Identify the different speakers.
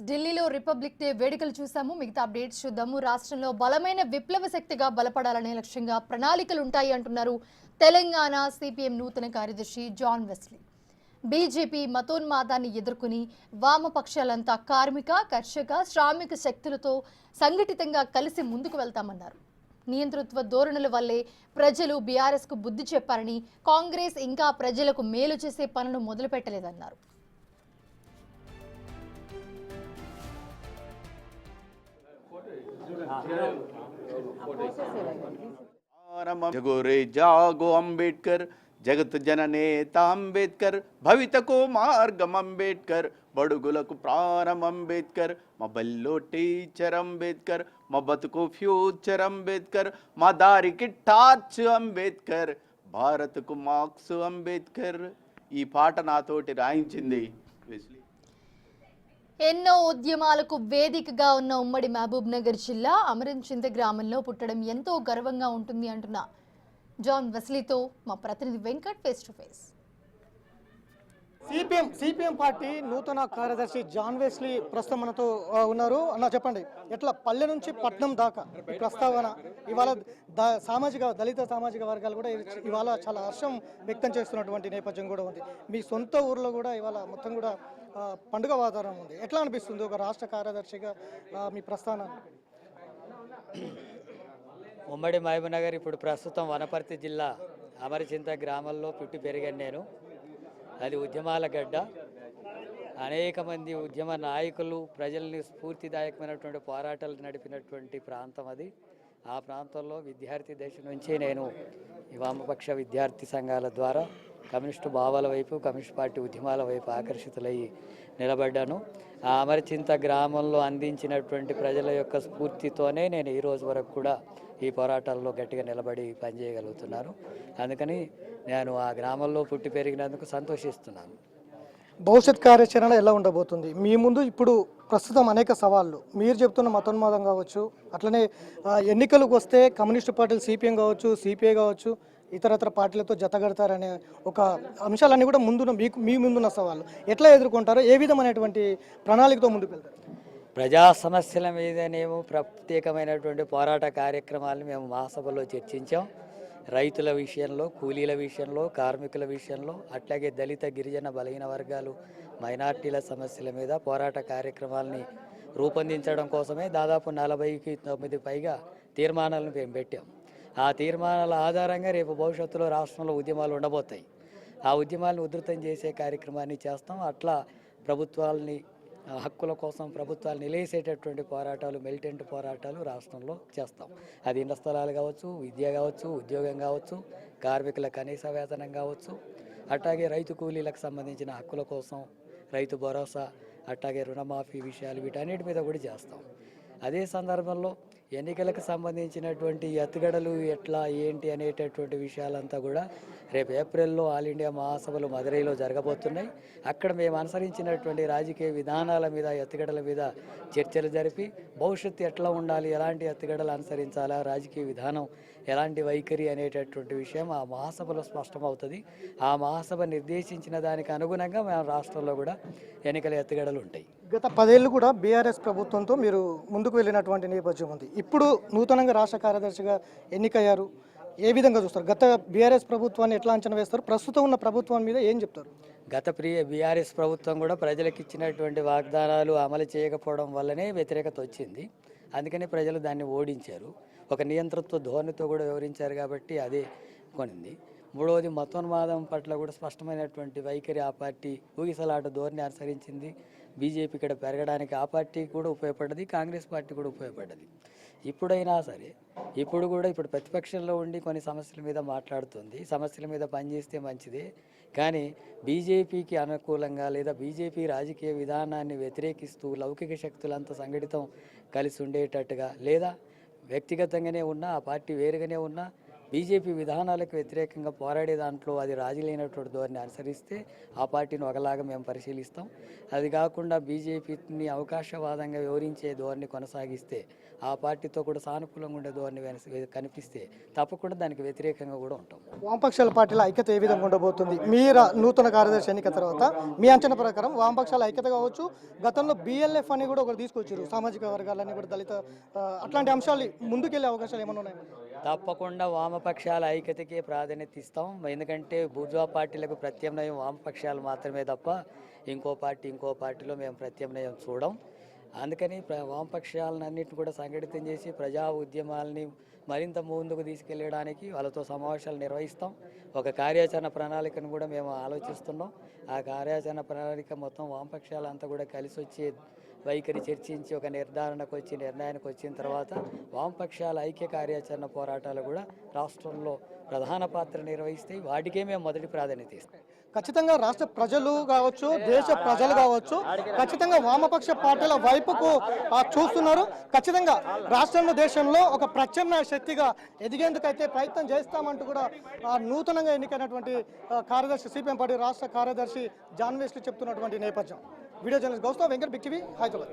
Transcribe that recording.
Speaker 1: ఢిల్లీలో republic day వేడుకలు చూసాము. మిగతా అప్డేట్స్ చూద్దాము. రాష్ట్రంలో బలమైన విప్లవ శక్తిగా బలపడాలనే లక్ష్యంగా ప్రణాళికలు ఉంటాయి అంటున్నారు తెలంగాణ సిపిఎం నూతన కార్యదర్శి జాన్ వెస్లీ. బీజేపీ మతోన్మాదాన్ని ఎదుర్కొని వామపక్షాలంతా కార్మిక, కర్షక, శ్రామిక శక్తులతో సంఘటితంగా కలిసి ముందుకు వెళ్తామన్నారు. నియంతృత్వ ధోరణుల వల్లే ప్రజలు బీఆర్ఎస్కు బుద్ధి చెప్పారని, కాంగ్రెస్ ఇంకా ప్రజలకు మేలు చేసే పనులు మొదలుపెట్టలేదన్నారు.
Speaker 2: జగోరే జాగో అంబేద్కర్, జగత్ జననేత అంబేద్కర్, భవితకు మార్గం అంబేద్కర్, బడుగులకు ప్రాణం అంబేద్కర్, మా బల్లో టీచర్ అంబేద్కర్, మా బతుకు ఫ్యూచర్ అంబేద్కర్, మా దారికి టార్చ్ అంబేద్కర్, భారత్కు మార్క్స్ అంబేద్కర్. ఈ పాట నాతోటి రాయించింది వెస్లీ.
Speaker 1: ఎన్నో ఉద్యమాలకు వేదికగా ఉన్న ఉమ్మడి మహబూబ్ నగర్ జిల్లా అమరంచింత గ్రామంలో పుట్టడం ఎంతో గర్వంగా ఉంటుంది అంటున్న జాన్ వెస్లీతో మా ప్రతినిధి Venkat face to face.
Speaker 3: CPM party నూతన కార్యదర్శి జాన్ వెస్లీ ప్రస్తుతం మనతో ఉన్నారు. అన్న చెప్పండి, ఎట్లా పల్లె నుంచి పట్నం దాకా ఈ ప్రస్తావన ఇవాళ దళిత సామాజిక వర్గాలు కూడా ఇవాళ చాలా హర్షం వ్యక్తం చేస్తున్నటువంటి నేపథ్యం కూడా ఉంది. మీ సొంత ఊర్లో కూడా ఇవాళ మొత్తం కూడా పండుగ వాతావరణం ఉంది. ఎట్లా అనిపిస్తుంది ఒక రాష్ట్ర కార్యదర్శిగా మీ ప్రస్థానం?
Speaker 4: ఉమ్మడి మహబూబ్ నగర్ ఇప్పుడు ప్రస్తుతం వనపర్తి జిల్లా అమరచింత గ్రామంలో పుట్టి పెరిగాను నేను. అది ఉద్యమాల గడ్డ. అనేక మంది ఉద్యమ నాయకులు ప్రజల్ని స్ఫూర్తిదాయకమైనటువంటి పోరాటాలు నడిపినటువంటి ప్రాంతం అది. ఆ ప్రాంతంలో విద్యార్థి దశ నుంచి నేను ఈ వామపక్ష విద్యార్థి సంఘాల ద్వారా కమ్యూనిస్టు భావాల వైపు, కమ్యూనిస్ట్ పార్టీ ఉద్యమాల వైపు ఆకర్షితులయ్యి నిలబడ్డాను. ఆ అమరచింత గ్రామంలో అందించినటువంటి ప్రజల యొక్క స్ఫూర్తితోనే నేను ఈ రోజు వరకు కూడా ఈ పోరాటాల్లో గట్టిగా నిలబడి పనిచేయగలుగుతున్నాను. అందుకని నేను ఆ గ్రామంలో పుట్టి పెరిగినందుకు సంతోషిస్తున్నాను.
Speaker 3: భవిష్యత్ కార్యాచరణ ఎలా ఉండబోతుంది? మీ ముందు ఇప్పుడు ప్రస్తుతం అనేక సవాళ్ళు, మీరు చెప్తున్న మతోన్మాదం కావచ్చు, అట్లనే ఎన్నికలకు వస్తే కమ్యూనిస్టు పార్టీలు సిపిఎం కావచ్చు, సిపిఐ కావచ్చు, ఇతరత్ర పార్టీలతో జతగడతారనే ఒక అంశాలన్నీ కూడా మీ ముందున్న సవాళ్ళు ఎట్లా ఎదుర్కొంటారో, ఏ విధమైనటువంటి ప్రణాళికతో ముందుకు వెళ్తారు?
Speaker 4: ప్రజా సమస్యల మీదనేమో ప్రత్యేకమైనటువంటి పోరాట కార్యక్రమాలను మేము మహాసభలో చర్చించాం. రైతుల విషయంలో, కూలీల విషయంలో, కార్మికుల విషయంలో, అట్లాగే దళిత, గిరిజన, బలహీన వర్గాలు, మైనార్టీల సమస్యల మీద పోరాట కార్యక్రమాలని రూపొందించడం కోసమే దాదాపు 49 పైగా తీర్మానాలను మేము పెట్టాం. ఆ తీర్మానాల ఆధారంగా రేపు భవిష్యత్తులో రాష్ట్రంలో ఉద్యమాలు ఉండబోతాయి. ఆ ఉద్యమాలను ఉధృతం చేసే కార్యక్రమాన్ని చేస్తాం. అట్లా ప్రభుత్వాలని, హక్కుల కోసం ప్రభుత్వాలు నిలేసేటటువంటి పోరాటాలు, మిలిటెంట్ పోరాటాలు రాష్ట్రంలో చేస్తాం. అది ఇళ్ల స్థలాలు కావచ్చు, విద్య కావచ్చు, ఉద్యోగం కావచ్చు, కార్మికుల కనీస వేతనం కావచ్చు, అట్లాగే రైతు కూలీలకు సంబంధించిన హక్కుల కోసం రైతు భరోసా, అట్లాగే రుణమాఫీ విషయాలు, వీటన్నిటి మీద కూడా చేస్తాం. అదే సందర్భంలో ఎన్నికలకు సంబంధించినటువంటి ఎత్తుగడలు ఎట్లా ఏంటి అనేటటువంటి విషయాలంతా కూడా రేపు ఏప్రిల్లో ఆల్ ఇండియా మహాసభలు మదురైలో జరగబోతున్నాయి. అక్కడ మేము అనుసరించినటువంటి రాజకీయ విధానాల మీద, ఎత్తుగడల మీద చర్చలు జరిపి భవిష్యత్తు ఎట్లా ఉండాలి, ఎలాంటి ఎత్తుగడలు అనుసరించాలా, రాజకీయ విధానం ఎలాంటి వైఖరి అనేటటువంటి విషయం ఆ మహాసభలో స్పష్టమవుతుంది. ఆ మహాసభ నిర్దేశించిన దానికి అనుగుణంగా మన రాష్ట్రంలో కూడా ఎన్నికల ఎత్తుగడలు ఉంటాయి.
Speaker 3: గత 10 ఏళ్ళు కూడా బీఆర్ఎస్ ప్రభుత్వంతో మీరు ముందుకు వెళ్ళినటువంటి నేపథ్యం ఉంది. ఇప్పుడు నూతనంగా రాష్ట్ర కార్యదర్శిగా ఎన్నికయ్యారు. ఏ విధంగా చూస్తారు? గత బీఆర్ఎస్ ప్రభుత్వాన్ని ఎట్లా అంచనా వేస్తారు? ప్రస్తుతం ఉన్న ప్రభుత్వం మీద ఏం చెప్తారు?
Speaker 4: గత బీఆర్ఎస్ ప్రభుత్వం కూడా ప్రజలకు ఇచ్చినటువంటి వాగ్దానాలు అమలు చేయకపోవడం వల్లనే వ్యతిరేకత వచ్చింది. అందుకని ప్రజలు దాన్ని ఓడించారు. ఒక నియంతృత్వ ధోరణితో కూడా వివరించారు కాబట్టి అదే కొనింది. మూడవది, మతోన్మాదం పట్ల కూడా స్పష్టమైనటువంటి వైఖరి ఆ పార్టీ ఊగిసలాట ధోరణి అనుసరించింది. బీజేపీ ఇక్కడ పెరగడానికి ఆ పార్టీ కూడా ఉపయోగపడ్డది, కాంగ్రెస్ పార్టీ కూడా ఉపయోగపడ్డది. ఇప్పుడైనా సరే, ఇప్పుడు ప్రతిపక్షంలో ఉండి కొన్ని సమస్యల మీద మాట్లాడుతుంది. సమస్యల మీద పనిచేస్తే మంచిదే, కానీ బీజేపీకి అనుకూలంగా లేదా బీజేపీ రాజకీయ విధానాన్ని వ్యతిరేకిస్తూ లౌకిక శక్తులంతా సంఘటితం కలిసి ఉండేటట్టుగా, లేదా వ్యక్తిగతంగానే ఉన్నా, ఆ పార్టీ వేరుగానే ఉన్నా బీజేపీ విధానాలకు వ్యతిరేకంగా పోరాడే దాంట్లో అది రాజీ లేనటువంటి ధోరణి అనుసరిస్తే ఆ పార్టీని ఒకలాగా మేము పరిశీలిస్తాం. అది కాకుండా బీజేపీని అవకాశవాదంగా వివరించే ధోరణి కొనసాగిస్తే, ఆ పార్టీతో కూడా సానుకూలంగా ఉండే ధోరణి కనిపిస్తే తప్పకుండా దానికి వ్యతిరేకంగా కూడా ఉంటాం.
Speaker 3: వామపక్షాల పార్టీల ఐక్యత ఏ విధంగా ఉండబోతుంది? మీరు నూతన కార్యదర్శి ఎన్నిక తర్వాత మీ అంచనా ప్రకారం వామపక్షాల ఐక్యత కావచ్చు, గతంలో బిఎల్ఎఫ్ అని కూడా ఒకటి తీసుకొచ్చారు, సామాజిక వర్గాలని కూడా దళిత అట్లాంటి అంశాలు ముందుకెళ్లే అవకాశాలు ఏమైనా ఉన్నాయి?
Speaker 4: తప్పకుండా వామపక్షాల ఐక్యతకే ప్రాధాన్యత ఇస్తాం. ఎందుకంటే బూర్జువా పార్టీలకు ప్రత్యామ్నాయం వామపక్షాలు మాత్రమే తప్ప ఇంకో పార్టీలో మేము ప్రత్యామ్నాయం చూడం. అందుకని వామపక్షాలన్నింటిని కూడా సంఘటితం చేసి ప్రజా ఉద్యమాలని మరింత ముందుకు తీసుకెళ్ళడానికి వాళ్ళతో సమావేశాలు నిర్వహిస్తాం. ఒక కార్యాచరణ ప్రణాళికను కూడా మేము ఆలోచిస్తున్నాం. ఆ కార్యాచరణ ప్రణాళిక మొత్తం వామపక్షాలంతా కూడా కలిసి వచ్చి వైఖరి చర్చించి ఒక నిర్ణయానికి వచ్చిన తర్వాత వామపక్షాల ఐక్య కార్యాచరణ పోరాటాలు కూడా రాష్ట్రంలో ప్రధాన పాత్ర నిర్వహిస్తాయి. వాటికే మేము మొదటి ప్రాధాన్యత ఇస్తాం.
Speaker 3: ఖచ్చితంగా రాష్ట్ర ప్రజలు కావచ్చు, దేశ ప్రజలు కావచ్చు, ఖచ్చితంగా వామపక్ష పార్టీల వైపుకు చూస్తున్నారు. ఖచ్చితంగా రాష్ట్రంలో దేశంలో ఒక ప్రత్యామ్నాయ శక్తిగా ఎదిగేందుకైతే ప్రయత్నం చేస్తామంటూ కూడా నూతనంగా ఎన్నికైనటువంటి కార్యదర్శి సిపిఎం పార్టీ రాష్ట్ర కార్యదర్శి జాన్ వెస్లీ చెప్తున్నటువంటి నేపథ్యం. వీడియో జర్నలిస్ట్ గౌస్తవ్ వెంకట్, బిగ్ టీవీ, హైదరాబాద్.